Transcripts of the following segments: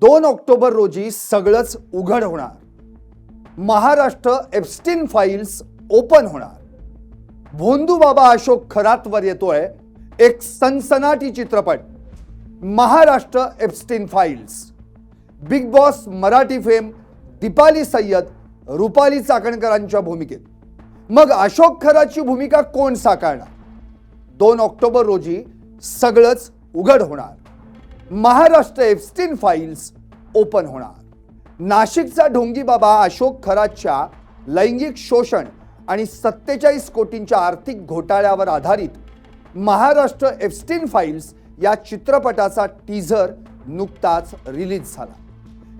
2 October रोजी सगळंच उघड होणार. महाराष्ट्र एप्स्टीन फाइल्स ओपन होणार. भोंदू बाबा अशोक खरातवर येतोय एक सनसनाटी चित्रपट, Maharashtra Epstein files. Bigg Boss Marathi fame Deepali Sayyad Rupali चाकणकरांच्या भूमिकेत. मग अशोक खराची भूमिका कोण साकारणार? 2 ऑक्टोबर रोजी सगळंच उघड होणार. महाराष्ट्र एप्स्टीन फाइल्स ओपन होणार. नाशिकचा ढोंगी बाबा अशोक खराच्या लैंगिक शोषण आणि 47 कोटींच्या आर्थिक घोटाळ्यावर आधारित महाराष्ट्र एप्स्टीन फाइल्स या चित्रपटाचा टीझर नुकताच रिलीज झाला.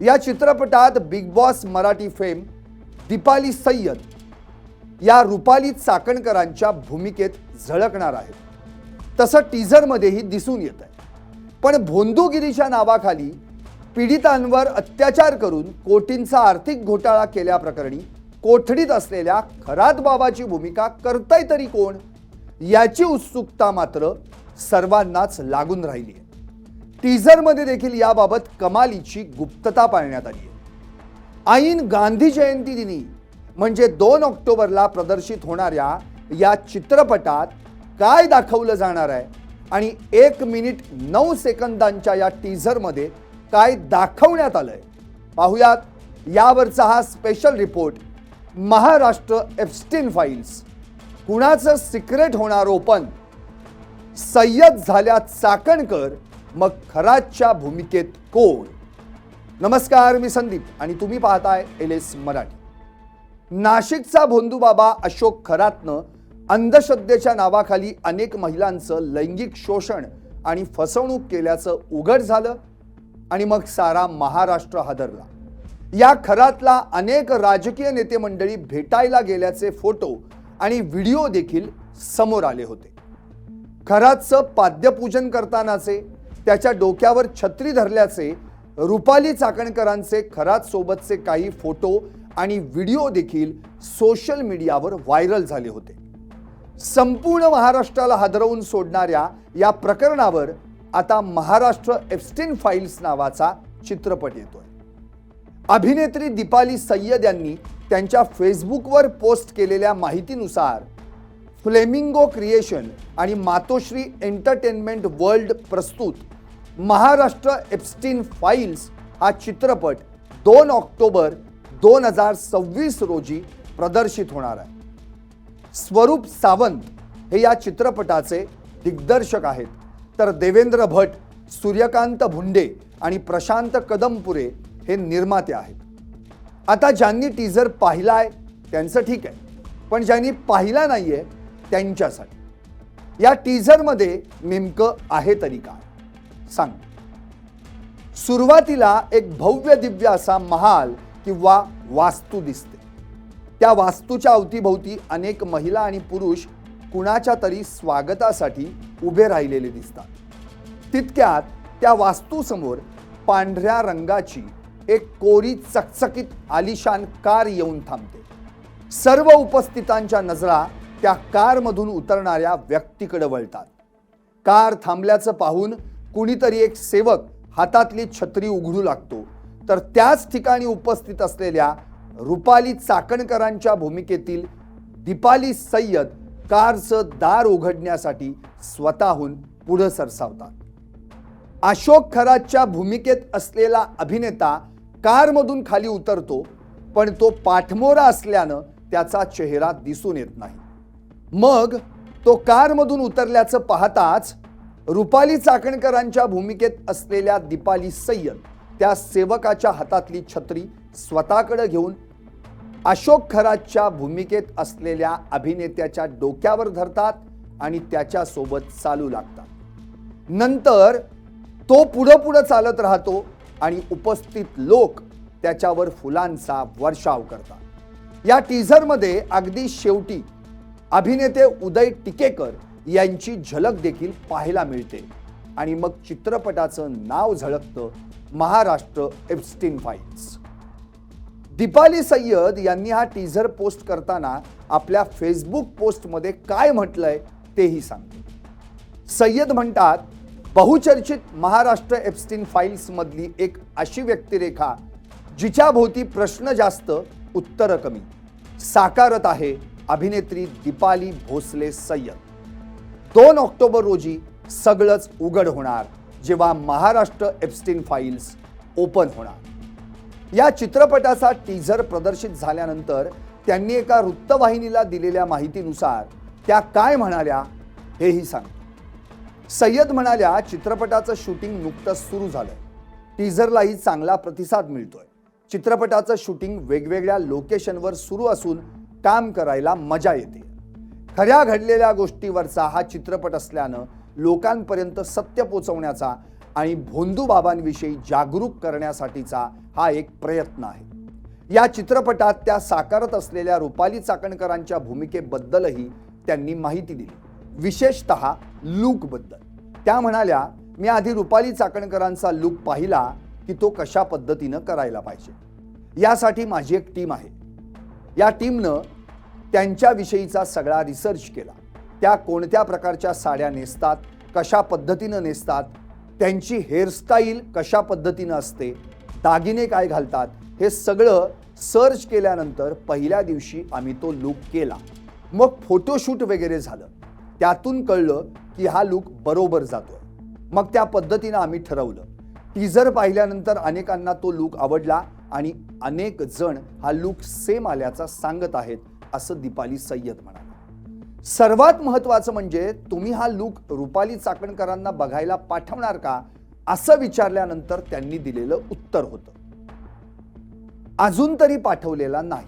या चित्रपटात Bigg Boss Marathi fame Deepali Sayyed या रुपाली चाकणकरांच्या भूमिकेत झळकणार आहेत. तसं टीझरमध्येही दिसून येत आहे. पण भोंदूगिरीच्या नावाखाली पीडितांवर अत्याचार करून कोटींचा आर्थिक घोटाळा केल्याप्रकरणी कोठडीत असलेल्या खरात बाबाची भूमिका करताय तरी कोण, याची उत्सुकता मात्र सर्वांनाच लागून राहिली आहे. टीझरमध्ये देखील याबाबत कमालीची गुप्तता पाळण्यात आली आहे. ऐन गांधी जयंती दिनी म्हणजे 2 ऑक्टोबरला प्रदर्शित होणाऱ्या या चित्रपटात काय दाखवलं जाणार आहे आणि 1 मिनिट 9 सेकंदांच्या या टीझरमध्ये काय दाखवण्यात आलंय, पाहुयात यावरचा हा special report. Maharashtra Epstein files, कुणाचं सिक्रेट होणार ओपन? सय्यद झाल्या चाकणकर, मग खराच्या भूमिकेत कोण? नमस्कार, मी संदीप आणि तुम्ही पाहताय LS मराठी. नाशिकचा भोंदू बाबा अशोक खरातनं अंधश्रद्धेच्या नावाखाली अनेक महिलांचं लैंगिक शोषण आणि फसवणूक केल्याचं उघड झालं आणि मग सारा महाराष्ट्र हादरला. या खरातला अनेक राजकीय नेते मंडळी भेटायला गेल्याचे फोटो आणि व्हिडिओ देखील समोर आले होते. खरातचं पाद्यपूजन करतानाचे, त्याच्या डोक्यावर छत्री धरल्याचे, रुपाली चाकणकरांचे खरात सोबतचे काही फोटो आणि व्हिडिओ देखील सोशल मीडियावर व्हायरल झाले होते. संपूर्ण महाराष्ट्राला हादरवून सोडणाऱ्या या प्रकरणावर आता महाराष्ट्र एप्स्टीन फाइल्स नावाचा चित्रपट येतोय. अभिनेत्री दीपाली सय्यद यांनी त्यांच्या फेसबुकवर पोस्ट केलेल्या माहितीनुसार फ्लेमिंगो क्रिएशन आणि मातोश्री एंटरटेनमेंट वर्ल्ड प्रस्तुत महाराष्ट्र एप्स्टीन फाइल्स हा चित्रपट 2 ऑक्टोबर 2026 रोजी प्रदर्शित होणार आहे. स्वरूप सावंत हे या चित्रपटाचे दिग्दर्शक आहेत, तर देवेंद्र भट, सूर्यकांत भुंडे आणि प्रशांत कदमपुरे हे निर्माते आहेत. आता ज्यांनी टीझर पाहिलाय त्यांचं ठीक आहे, पण ज्यांनी पाहिला नाहीये त्यांच्यासाठी या टीझरमध्ये नेमकं आहे तरी काय सांग. सुरुवातीला एक भव्य दिव्य असा महाल किंवा वास्तू दिसते. त्या वास्तूच्या अवतीभोवती अनेक महिला आणि पुरुष कुणाच्या तरी स्वागतासाठी उभे राहिलेले दिसतात. तितक्यात त्या वास्तूसमोर पांढऱ्या रंगाची एक कोरी चकचकीत आलिशान कार येऊन थांबते. सर्व उपस्थितांच्या नजरा त्या कारमधून उतरणाऱ्या व्यक्तीकडे वळतात. कार थांबल्याचं पाहून कुणीतरी एक सेवक हातातली छत्री उघडू लागतो, तर त्याच ठिकाणी उपस्थित असलेल्या रुपाली चाकणकरांच्या भूमिकेतील दीपाली सय्यद कारचं दार उघडण्यासाठी स्वतःहून पुढे सरसावतात. अशोक खराच्या भूमिकेत असलेला अभिनेता कारमधून खाली उतरतो, पण तो पाठमोरा असल्यानं त्याचा चेहरा दिसून येत नाही. मग तो कारमधून उतरल्याचं पाहताच रुपाली चाकणकरांच्या भूमिकेत असलेल्या दीपाली सय्यद त्या सेवकाच्या हातातली छत्री स्वतःकडे घेऊन अशोक खराच्या भूमिकेत असलेल्या अभिनेत्याच्या डोक्यावर धरतात आणि त्याच्यासोबत चालू लागतात. नंतर तो पुढे चालत राहतो आणि उपस्थित लोक त्याच्यावर फुलांचा वर्षाव करतात. या टीझरमध्ये अगदी शेवटी अभिनेते उदय टिकेकर यांची झलक देखील पाहायला मिळते आणि मग चित्रपटाचं नाव झळकतं, महाराष्ट्र एप्स्टीन फाइल्स. दीपाली सय्यद यांनी हा टीझर पोस्ट करताना आपल्या फेसबुक पोस्टमध्ये काय म्हटलंय तेही सांगते. सय्यद म्हणतात, बहुचर्चित महाराष्ट्र एप्स्टीन फाईल्स मधली एक अशी व्यक्तिरेखा जिच्या भोवती प्रश्न जास्त उत्तर कमी साकारत आहे अभिनेत्री दीपाली भोसले सय्यद। 2 ऑक्टोबर रोजी सगळंच उघड होणार जेव्हा महाराष्ट्र एप्स्टीन फाईल्स ओपन होणार। या चित्रपटाचा टीझर प्रदर्शित झाल्यानंतर त्यांनी एका वृत्तवाहिनीला दिलेल्या माहितीनुसार त्या काय म्हणाल्या हेही सांगतो। सय्यद म्हणाल्या, चित्रपटाचं शूटिंग नुकतंच सुरू झालंय, टीझरलाही चांगला प्रतिसाद मिळतोय। चित्रपटाचं शूटिंग वेगवेगळ्या लोकेशनवर सुरू असून काम करायला मजा येते। खऱ्या घडलेल्या गोष्टीवरचा हा चित्रपट असल्यानं लोकांपर्यंत सत्य पोहोचवण्याचा आणि भोंदू बाबांविषयी जागरूक करण्यासाठीचा हा एक प्रयत्न आहे। या चित्रपटात त्या साकारत असलेल्या रुपाली चाकणकरांच्या भूमिकेबद्दलही त्यांनी माहिती दिली, विशेषतः लुक बद्दल। त्या म्हणाल्या, मी आधी रुपाली चाकणकरांचा लुक पाहिला की तो कशा पद्धतीनं करायला पाहिजे। यासाठी माझी एक टीम आहे। या टीमनं त्यांच्याविषयीचा सगळा रिसर्च केला। त्या कोणत्या प्रकारच्या साड्या नेसतात, कशा पद्धतीनं नेसतात, त्यांची हेअरस्टाईल कशा पद्धतीनं असते, दागिने काय घालतात, हे सगळं सर्च केल्यानंतर पहिल्या दिवशी आम्ही तो लुक केला। मग फोटोशूट वगैरे झालं, त्यातून कळलं की हा लुक बरोबर जातोय। मग त्या पद्धतीनं आम्ही ठरवलं। टीझर पाहिल्यानंतर अनेकांना तो लुक आवडला आणि अनेक जण हा लुक सेम आल्याचा सांगत आहेत, असं दीपाली सय्यद म्हणाले। सर्वात महत्त्वाचं म्हणजे तुम्ही हा लुक रुपाली चाकणकरांना बघायला पाठवणार का, असं विचारल्यानंतर त्यांनी दिलेलं उत्तर होतं, अजून तरी पाठवलेला नाही,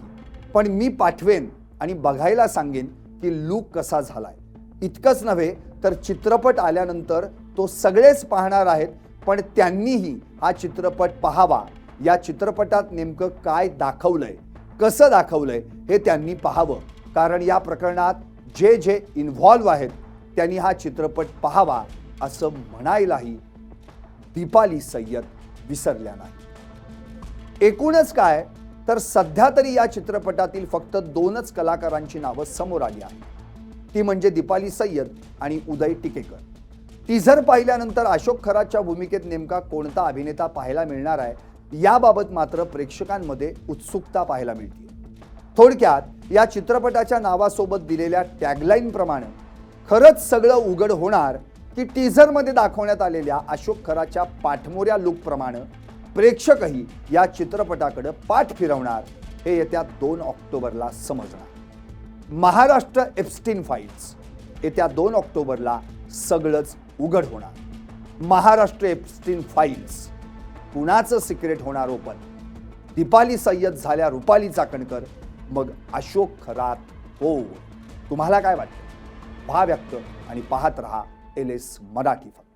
पण मी पाठवेन आणि बघायला सांगेन की लुक कसा झालाय। इतकंच नव्हे तर चित्रपट आल्यानंतर तो सगळेच पाहणार आहेत, पण त्यांनीही हा चित्रपट पाहावा। या चित्रपटात नेमकं काय दाखवलंय, कसं दाखवलंय हे त्यांनी पाहावं, कारण या प्रकरणात जे जे इन्व्हॉल्व आहेत त्यांनी हा चित्रपट पाहावा, असं म्हणायलाही दीपाली सय्यद विसरल्या नाही। एकूणच काय तर सध्या तरी या चित्रपटातील फक्त 2च कलाकारांची नावं समोर आली आहेत, ती म्हणजे दीपाली सय्यद आणि उदय टिकेकर। टीझर पाहिल्यानंतर अशोक खरातच्या भूमिकेत नेमका कोणता अभिनेता पाहायला मिळणार आहे याबाबत मात्र प्रेक्षकांमध्ये उत्सुकता पाहायला मिळते। थोडक्यात या चित्रपटाच्या नावासोबत दिलेल्या टॅगलाईन प्रमाणे खरंच सगळं उघड होणार की टीझरमध्ये दाखवण्यात आलेल्या अशोक खरातच्या पाठमोऱ्या लुक प्रमाणे प्रेक्षकही या चित्रपटाकडे पाठ फिरवणार, हे येत्या 2 ऑक्टोबरला समजणार। महाराष्ट्र एप्स्टीन फाईल्स येत्या 2 ऑक्टोबरला सगळंच उघड होणार। महाराष्ट्र एप्स्टीन फाईल्स कुणाचं सिक्रेट होणार ओपन? दीपाली सय्यद झाल्या रुपाली चाकणकर, मग अशोक खरात हो? तुम्हाला काय वाटतं? भाव व्यक्त आणि पाहत रहा LS मराठी फक्त।